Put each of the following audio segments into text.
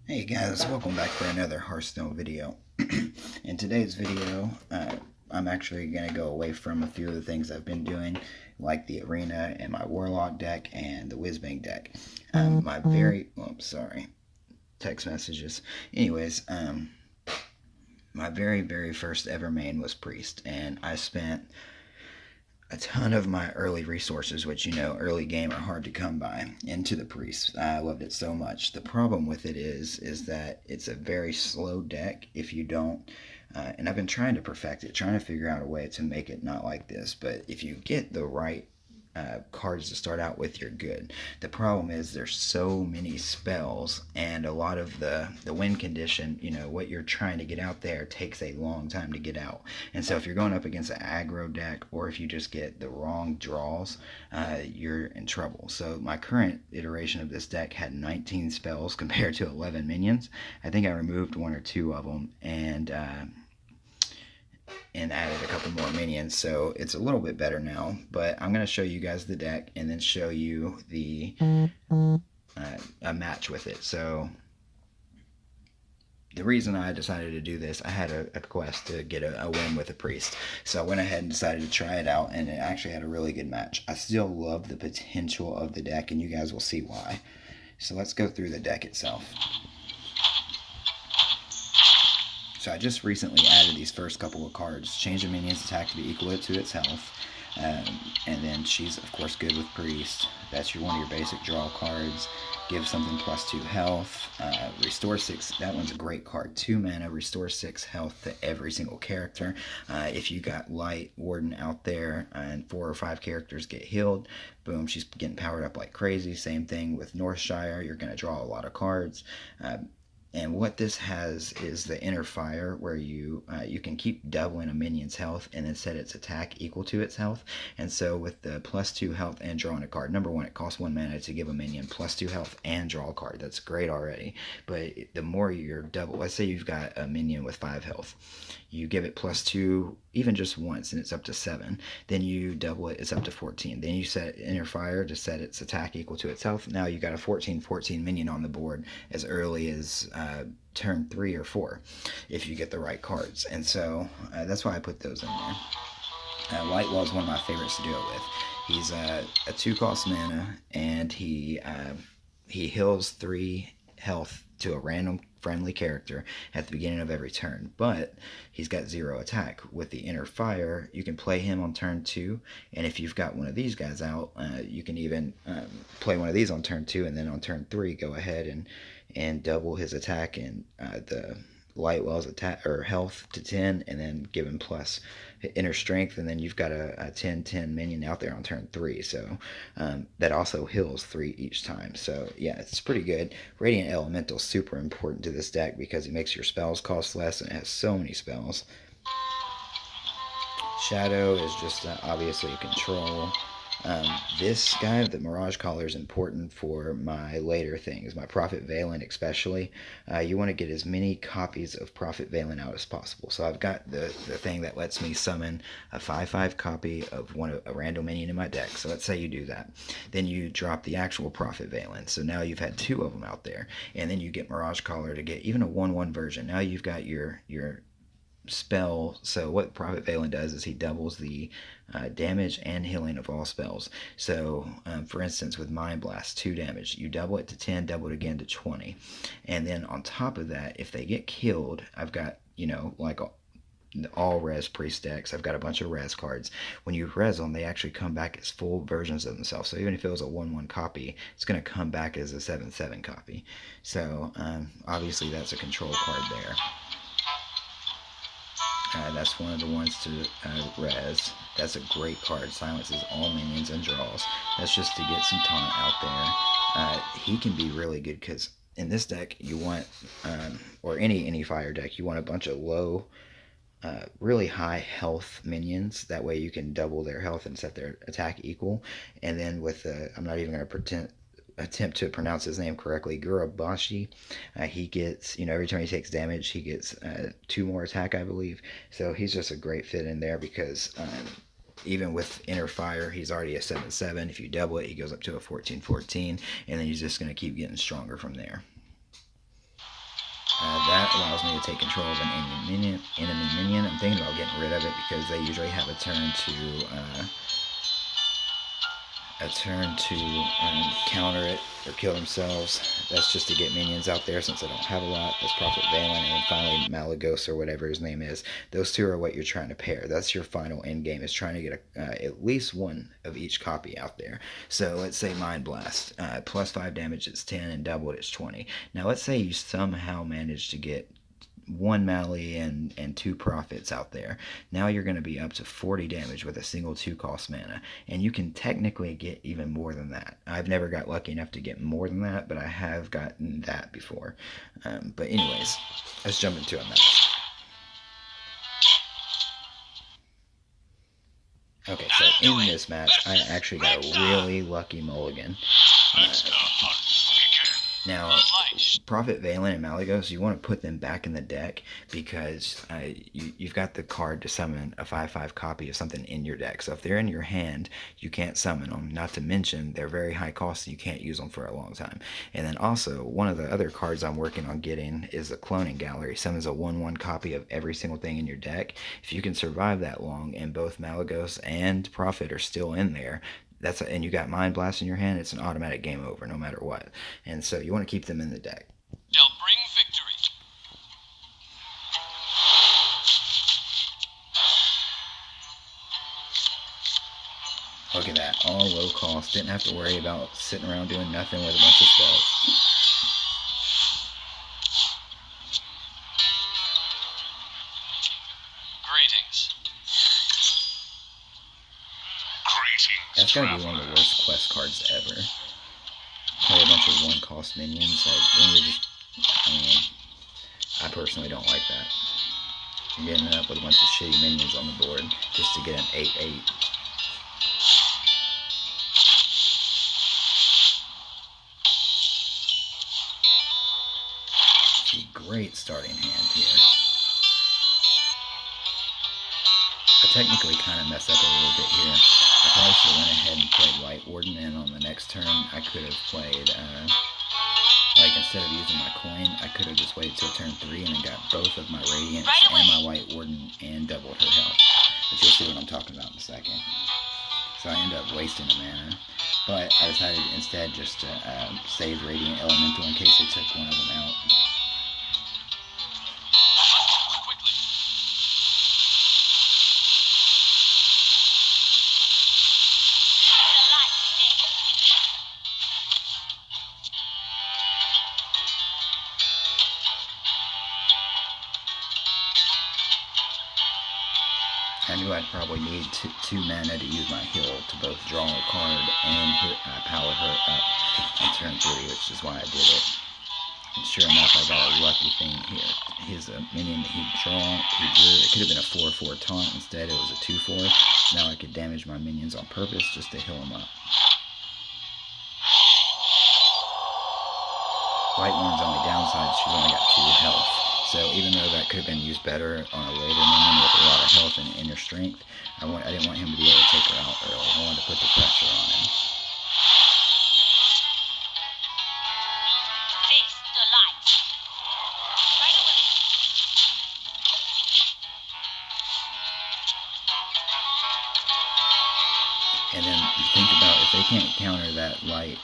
Hey guys, welcome back for another Hearthstone video. In today's video, I'm actually going to go away from a few of the things I've been doing, like the Arena and my Warlock deck and the Whizbang deck. Sorry, text messages. Anyways, my very first ever main was Priest, and I spent a ton of my early resources, which early game are hard to come by, into the Priest. I loved it so much. The problem with it is that it's a very slow deck if you don't. And I've been trying to perfect it, trying to figure out a way to make it not like this. But if you get the right cards to start out with, you're good. The problem is there's so many spells, and a lot of the win condition, what you're trying to get out there takes a long time to get out. And so if you're going up against an aggro deck, or if you just get the wrong draws, you're in trouble. So my current iteration of this deck had 19 spells compared to 11 minions. I think I removed one or two of them, and added a couple more minions, so it's a little bit better now. But I'm going to show you guys the deck and then show you the a match with it. So the reason I decided to do this, I had a quest to get a win with a Priest, so I went ahead and decided to try it out, and it actually had a really good match. I still love the potential of the deck, and you guys will see why. So let's go through the deck itself. So I just recently added these first couple of cards. Change a minion's attack to be equal to its health. And then she's, of course, good with Priest. That's one of your basic draw cards. Give something +2 health. Restore 6. That one's a great card. 2 mana, restore 6 health to every single character. If you got Light Warden out there and 4 or 5 characters get healed, boom, she's getting powered up like crazy. Same thing with Northshire. You're going to draw a lot of cards. And what this has is the Inner Fire, where you can keep doubling a minion's health and then set its attack equal to its health. And so with the +2 health and drawing a card, number one, it costs 1 mana to give a minion +2 health and draw a card. That's great already. But the more you're double, let's say you've got a minion with 5 health, you give it +2 even just once and it's up to 7. Then you double it, it's up to 14. Then you set Inner Fire to set its attack equal to its health. Now you got a 14/14 minion on the board as early as turn 3 or 4 if you get the right cards. And so that's why I put those in there. Lightwall is one of my favorites to do it with. He's a 2-cost mana, and he heals 3 health to a random friendly character at the beginning of every turn, but he's got 0 attack. With the Inner Fire, you can play him on turn 2, and if you've got one of these guys out, you can even play one of these on turn 2, and then on turn 3 go ahead and double his attack and the Lightwell's attack or health to 10, and then give him plus inner strength, and then you've got a 10/10 minion out there on turn 3. So that also heals 3 each time. So yeah, it's pretty good. Radiant Elemental is super important to this deck because it makes your spells cost less, and it has so many spells. Shadow is just obviously a control. This guy, the Mirage Collar, is important for my later things, my Prophet Valen especially. You want to get as many copies of Prophet Valen out as possible. So I've got the thing that lets me summon a 5/5 copy of a random minion in my deck. So let's say you do that. Then you drop the actual Prophet Valen. So now you've had 2 of them out there. And then you get Mirage Collar to get even a 1/1 version. Now you've got your spell. So what Prophet Valen does is he doubles the damage and healing of all spells. So for instance, with Mind Blast, 2 damage, you double it to 10, double it again to 20, and then on top of that, if they get killed, I've got like all res priest decks, I've got a bunch of res cards. When you res them, they actually come back as full versions of themselves. So even if it was a 1/1 copy, it's going to come back as a 7/7 copy. So obviously that's a control card there. That's one of the ones to res. That's a great card. Silences all minions and draws. That's just to get some taunt out there. He can be really good because in this deck you want, or any fire deck, you want a bunch of low, really high health minions. That way you can double their health and set their attack equal. And then with I'm not even going to attempt to pronounce his name correctly, Gurabashi. He gets, every time he takes damage, he gets 2 more attack, I believe. So he's just a great fit in there because even with Inner Fire, he's already a 7/7. If you double it, he goes up to a 14/14, and then he's just going to keep getting stronger from there. That allows me to take control of an enemy minion. I'm thinking about getting rid of it because they usually have a turn to counter it or kill themselves. That's just to get minions out there since I don't have a lot. That's Prophet Valen, and then finally Malagos or whatever his name is. Those two are what you're trying to pair. That's your final end game, is trying to get at least one of each copy out there. So let's say Mind Blast, plus 5 damage, it's 10, and doubled, it's 20. Now let's say you somehow manage to get 1 Mally and 2 Prophets out there. Now you're going to be up to 40 damage with a single 2-cost mana, and you can technically get even more than that. I've never got lucky enough to get more than that, but I have gotten that before. But anyways, let's jump into a match. Okay, so in this match, I actually got a really lucky mulligan. Now, Prophet Valen and Malagos, you want to put them back in the deck because you've got the card to summon a 5/5 copy of something in your deck. So if they're in your hand, you can't summon them. Not to mention, they're very high cost and you can't use them for a long time. And then also, one of the other cards I'm working on getting is a Cloning Gallery. Summons a 1/1 copy of every single thing in your deck. If you can survive that long and both Malagos and Prophet are still in there, and you got Mind Blast in your hand, it's an automatic game over no matter what. And so you want to keep them in the deck. They'll bring victory. Look at that, all low cost. Didn't have to worry about sitting around doing nothing with a bunch of spells. That's gotta be one of the worst quest cards ever. Play a bunch of 1-cost minions. I personally don't like that. You're getting up with a bunch of shitty minions on the board just to get an 8/8. It's a great starting hand here. I technically kind of messed up a little bit here. I probably should have went ahead and played White Warden, and on the next turn I could have played, instead of using my coin, I could have just waited till turn 3 and then got both of my Radiance and my White Warden and doubled her health. But you'll see what I'm talking about in a second. So I ended up wasting a mana, but I decided instead just to save Radiant Elemental in case they took one of them out. I knew I'd probably need 2 mana to use my heal to both draw a card and power her up on turn 3, which is why I did it. And sure enough, I got a lucky thing here. His minion that he drew, it could have been a 4/4 taunt. Instead, it was a 2/4. So now I could damage my minions on purpose just to heal them up. White Warden's only downside, she's only got 2 health. So even though that could have been used better on a later minion with a lot of health and inner strength, I didn't want him to be able to take her out early. I wanted to put the pressure on him. Face the light. Right away. And then you think about, if they can't counter that light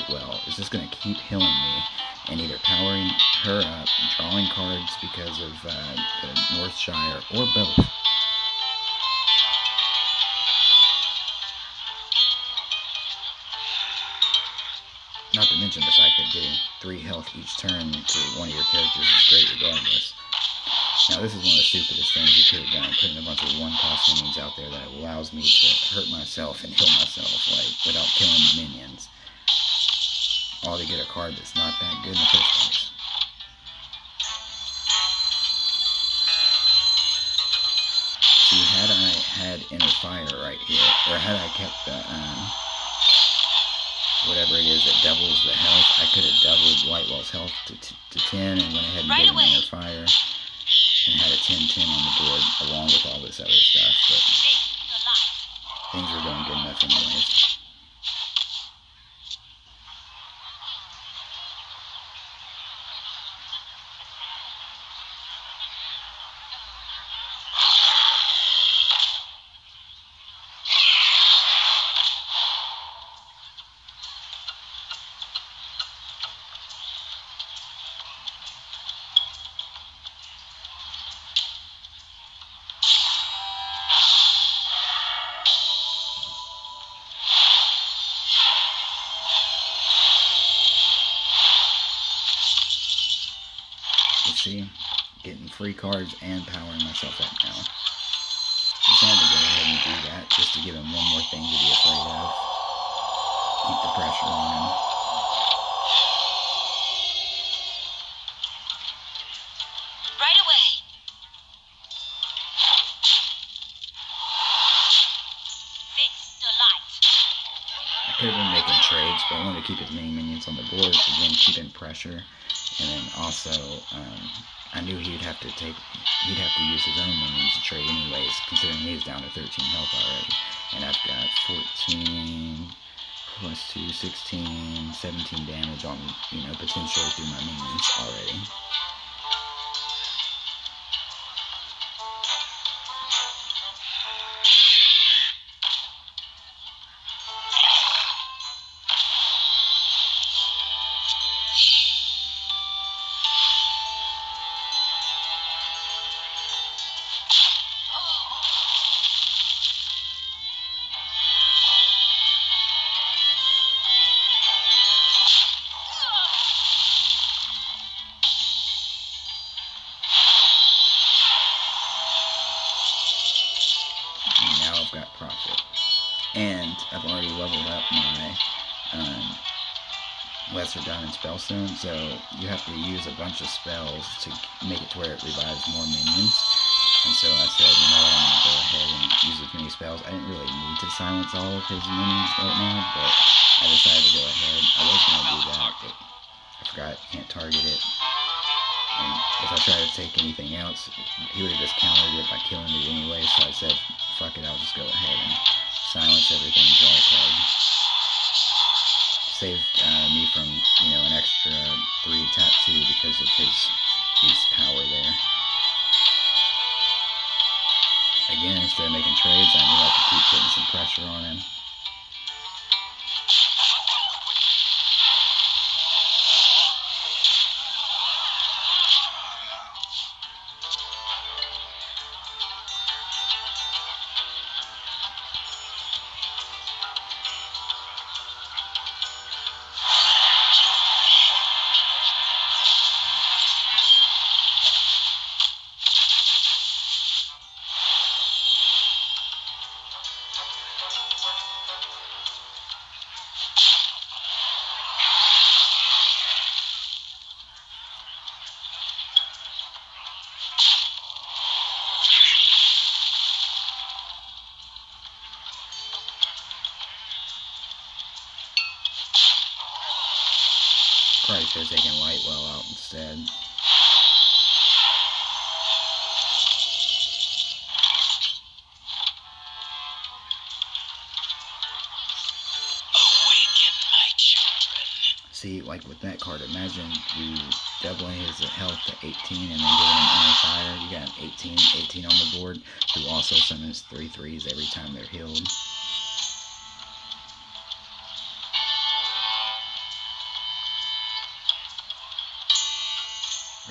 well, is this going to keep healing me and either powering her up, drawing cards because of the Northshire, or both? Not to mention the fact that getting 3 health each turn to one of your characters is great regardless. Now this is one of the stupidest things you could have done, putting a bunch of 1-cost minions out there that allows me to hurt myself and heal myself, without killing my minions. All to get a card that's not that good in the first place. See, had I had Inner Fire right here, or had I kept the, whatever it is that doubles the health, I could have doubled Whitewall's health to 10 and went ahead and gave him Inner Fire and had a 10/10 on the board along with all this other stuff, but things were going good enough anyways. You see, getting free cards and powering myself up now. Decided to go ahead and do that just to give him one more thing to be afraid of. Keep the pressure on him. Right away. Fix the light. I could have been making trades, but I wanted to keep as many minions on the board. Again, keeping pressure, and then also I knew he'd have to use his own minions to trade anyways, considering he's down to 13 health already, and I've got 14 plus 2, 16, 17 damage on potentially through my minions already. Profit. And I've already leveled up my Lesser Diamond Spellstone, so you have to use a bunch of spells to make it to where it revives more minions. And so I said, you know what, I'm going to go ahead and use as many spells. I didn't really need to silence all of his minions right now, but I decided to go ahead. I was going to do that, but I forgot, can't target it. And if I try to take anything else, he would have just countered it by killing it anyway, so I said, fuck it, I'll just go ahead and silence everything, draw a card. Saved me from, an extra 3 tap 2 because of his beast power there. Again, instead of making trades, I knew I could keep putting some pressure on him. Probably should have taken Lightwell out instead. Awaken my children. See, like with that card, imagine you doubling his health to 18 and then giving him Inner Fire. You got an 18 on the board, who also summons 3 3s every time they're healed.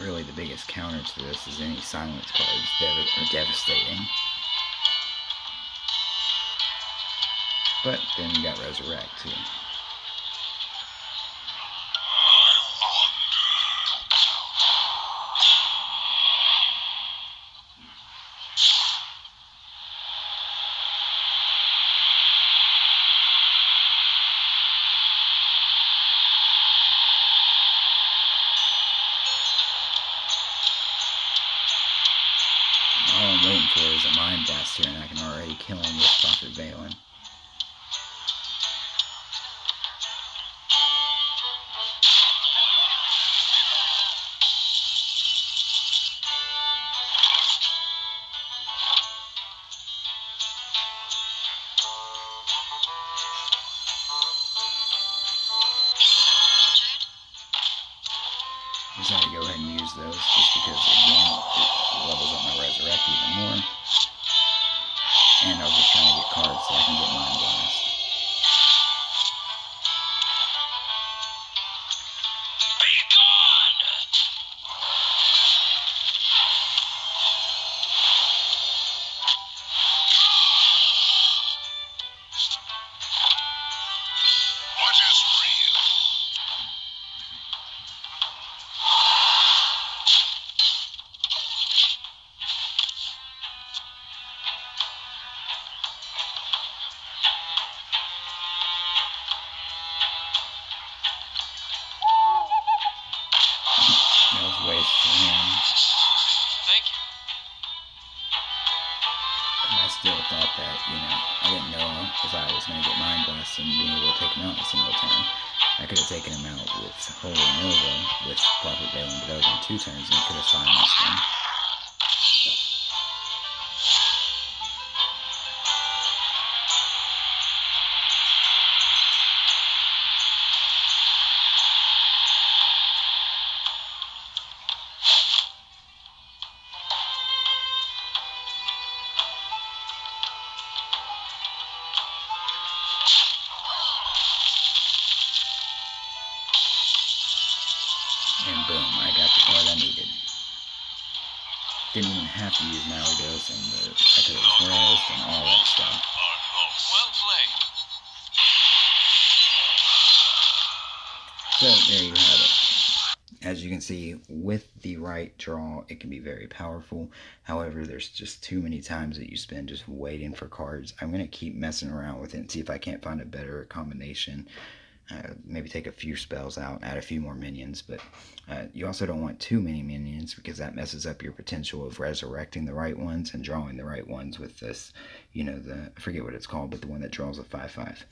Really, the biggest counter to this is any silence cards are devastating. But then you got Resurrect too. All I'm waiting for is a Mind Blast here, and I can already kill him with Prophet Valen. I decided to go ahead and use those just because, again, it levels up my Resurrect even more. And I was just trying to get cards so I can get Mind Blast. Be gone! What is real? choice for him. Thank you. I still thought that, I didn't know if I was going to get Mind Blast and being able to take him out in a single turn. I could have taken him out with Holy Nova, with Prophet Valen, but that would have been 2 turns, and he could have silenced him. And boom, I got the card I needed. Didn't even have to use Malagos, and I could have Rest and all that stuff. Well played. So there you have it. As you can see, with the right draw, it can be very powerful. However, there's just too many times that you spend just waiting for cards. I'm going to keep messing around with it and see if I can't find a better combination. Maybe take a few spells out, add a few more minions, but you also don't want too many minions because that messes up your potential of resurrecting the right ones and drawing the right ones with this, I forget what it's called, but the one that draws a 5/5.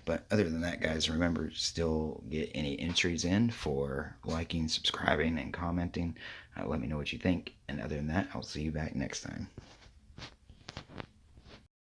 But other than that, guys, remember, still get any entries in for liking, subscribing, and commenting. Let me know what you think, and other than that, I'll see you back next time.